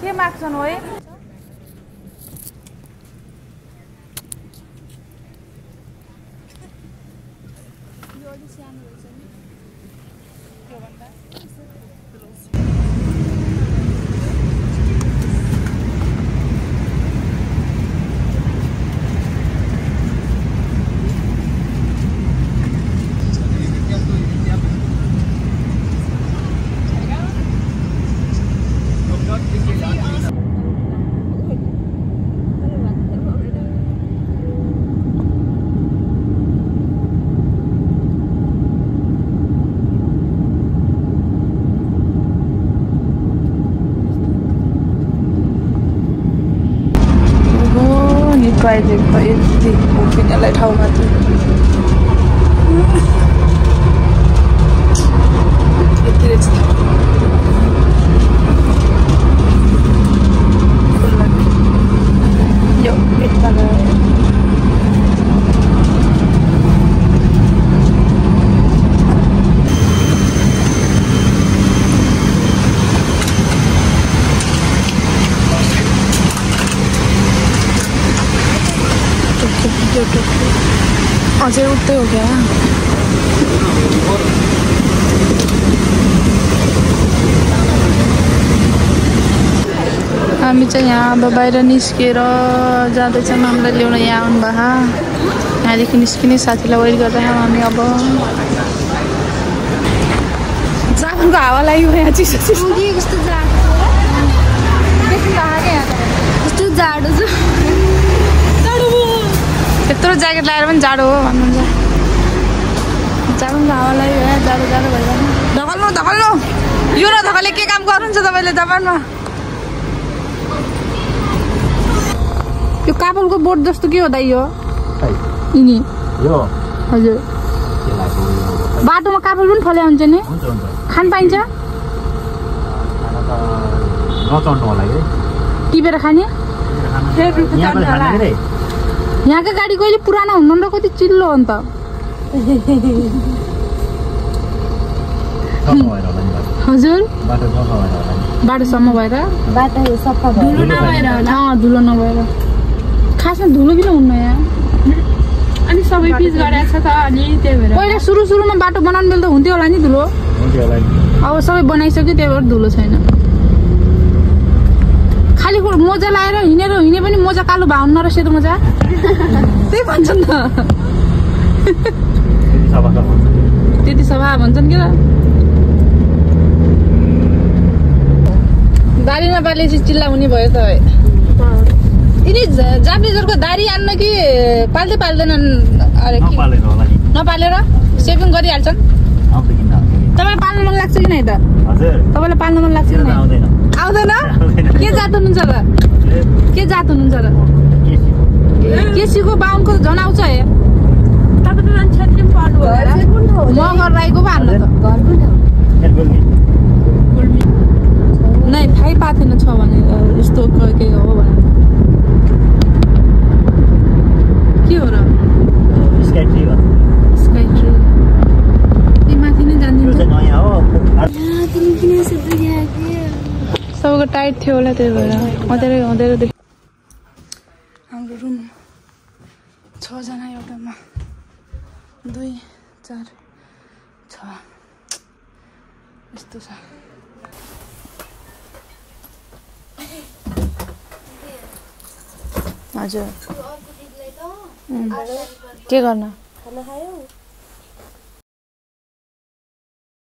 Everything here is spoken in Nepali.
के माग्छन् हो प्राइभेट भयो यति उभिनलाई ठाउँमा यति रहेछ यो यता अझै उठ्दै हो क्या हामी चाहिँ यहाँ अब बाहिर निस्केर जाँदैछौँ हामीलाई ल्याउन यहाँ आउनुभयो यहाँदेखि निस्किने साथीलाई वेट गर्दैछौँ हामी अब जाडोको हावा लाग्यो यहाँ चिसो चिसो कस्तो जाडो छ त्यत्रो ज्याकेट लगाएर पनि जाडो हो भन्नुहुन्छ जाडोको हावा लाग्यो यहाँ जाडो जाडो भइरहेको धकल्नु धकल्नु यो र धकलले के काम गर्नुहुन्छ तपाईँले जापानमा यो काबुलको बोट जस्तो के हो दाइ यो यिनी हजुर बाटोमा काबुल पनि फल्या हुन्छ नि खान पाइन्छ टिपेर खाने यहाँको गाडी कहिले पुरानो हुन्न र कति चिल्लो हो नि त हजुर बाटोसम्म भएर धुलो नभएर खासमा धुलो किन हुन्न यहाँ अनि सबै पिच गरेको छ त अनि त्यही भएर पहिला सुरुमा बाटो बनाउनु बेला त हुन्थ्यो होला नि धुलो अब सबै बनाइसक्यो त्यही भएर धुलो छैन खाली मोजा लाएर हिँडे पनि मोजा कालो भाउन्न र सेतो मोजा त्यही भन्छन् त त्यति सभा भन्छन् क्या दारी नपालेपछि चिल्ला हुने भयो त यिनी जापानिजहरुको दारी आन्न कि पाल्दै पाल्दैनन् अरे नपालेर सेभिङ गरिहाल्छन् तपाईलाई पाल्न मन लाग्छ कि नै त तपाईलाई पाल्न मन लाग्छ कि नै आउँदैन के जात हुनुहुन्छ र के जात हुनुहुन्छ र केसीको बाहुनको झन् आउँछ है तपाईको मान्छे पनि पाल्नु होला मगर राईको पो हाल्नु त नै थाहै पाएको थिएन छ भने यस्तो के हो भने के हो र स्काई ट्री हो स्काई ट्री त्यो माथि नै जान्दिन्छ नयाँ हो तिमी किन सबै गएको सबैको टाइट थियो होला त्यही भएर अँधेरै देख्यो हाम्रो रुम 6 जना एउटामा 2 4 6 यस्तो छ हजुर के गर्न खाना खायौ